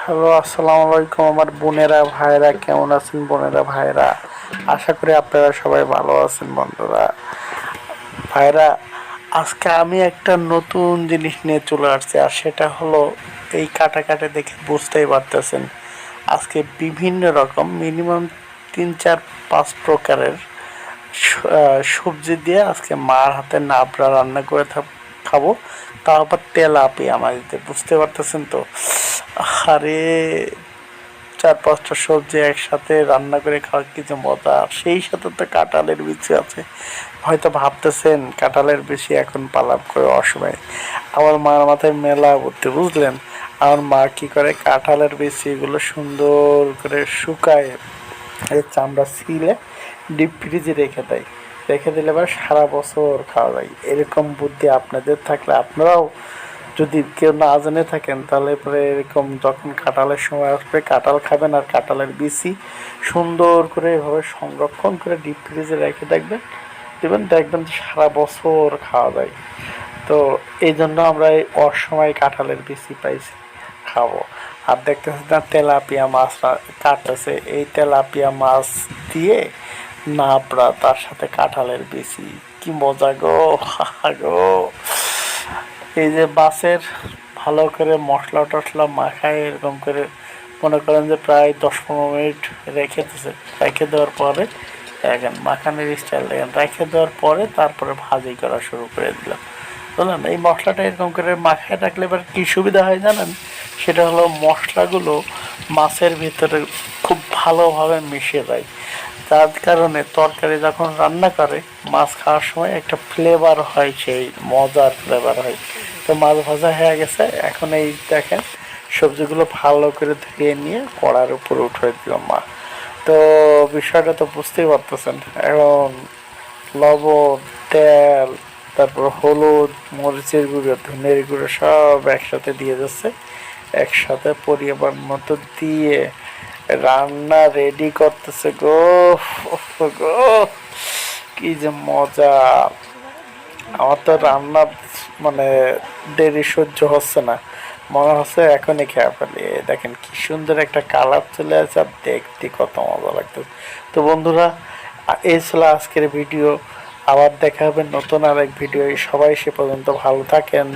Hello, আসসালামু আলাইকুম আমার বোনেরা ভাইরা, কেমন আছেন বোনেরা ভাইরা? আশা করি আপনারা সবাই ভালো আছেন বন্ধুরা ভাইরা। আজকে আমি একটা নতুন জিনিস নিয়ে চলে আসছি, আর সেটা হলো এই কাটাকাটি দেখে বুঝতেই পারতেছেন আজকে বিভিন্ন রকম মিনিমাম 3 4 5 প্রকারের সবজি দিয়ে আজকে মার হাতে নাবড়া রান্না করে খাবো, তাও আবার তেলাপিয়া মাছ দিয়ে। বুঝতে পারতেছেন তো? আরে 4 5টা সবজি একসাথে রান্না করে খাওয়ার কি যে মজা! আর সেই সাথে তো কাঁঠালের বিচি আছে। হয়তো ভাবতেছেন কাঁঠালের বেশি এখন পালাপ করে অসময়। আমার মার মাথায় মেলা বুদ্ধি, বুঝলেন? আমার মা কি করে, কাঁঠালের বিচিগুলো সুন্দর করে শুকায় এই চামড়া ছিলে ডিপ ফ্রিজে রেখে দেয়। রেখে দিলে এবার সারা বছর খাওয়া যায়। এরকম বুদ্ধি আপনাদের থাকলে আপনারাও যদি কেউ না জেনে থাকেন, তাহলে পরে এরকম যখন কাঁঠালের সময় আসবে কাঁঠাল খাবেন, আর কাঁঠালের বিচি সুন্দর করে এভাবে সংরক্ষণ করে ডিপ ফ্রিজে রেখে দেবেন, দেখবেন সারা বছর খাওয়া যায়। তো এই জন্য আমরা এই অসময়ে কাঁঠালের বিচি পাইছি, খাবো। আর দেখতেছি না তেলাপিয়া মাছ কাটতেছে, এই তেলাপিয়া মাছ দিয়ে নাবড়া, তার সাথে কাঁঠালের বিচি, কি মজা গো! হা গো! এই যে বাসের ভালো করে মশলা টশলা মাখায় এরকম করে, মনে করেন যে প্রায় 10 15 মিনিট রেখে দেওয়ার পরে দেখেন মাখানোর স্টাইল দেখেন, রেখে দেওয়ার পরে তারপরে ভাজি করা শুরু করে দিলাম। বুঝলেন? এই মশলাটা এরকম করে মাখায় রাখলে এবার কী সুবিধা হয় জানেন? সেটা হলো মশলাগুলো মাছের ভিতরে খুব ভালোভাবে মিশে যায়, যার কারণে তরকারি যখন রান্না করে মাছ খাওয়ার সময় একটা ফ্লেভার হয়, সেই মজার ফ্লেভার হয়। তো মাছ ভাজা হয়ে গেছে, এখন এই দেখেন সবজিগুলো ভালো করে ধুয়ে নিয়ে কড়ার উপরে উঠে দিল মা। তো বিষয়টা তো বুঝতেই পারতেছেন। এখন লবণ, তেল, তারপর হলুদ, মরিচের গুঁড়ো, ধনের গুঁড়ো সব একসাথে দিয়ে যাচ্ছে। একসাথে পরিমাণ মতো দিয়ে রান্না রেডি করতেছে গো! গো, কি যে মজা! আমার তো রান্না মানে দেরি সহ্য হচ্ছে না, মনে হচ্ছে এখনই খেয়ে ফেলি। দেখেন কি সুন্দর একটা কালার চলে আসে, আর দেখতে কত মজা লাগতেছে। তো বন্ধুরা, এই ছিল আজকের ভিডিও। আবার দেখা হবে নতুন আরেক ভিডিও। সবাই সে পর্যন্ত ভালো থাকেন।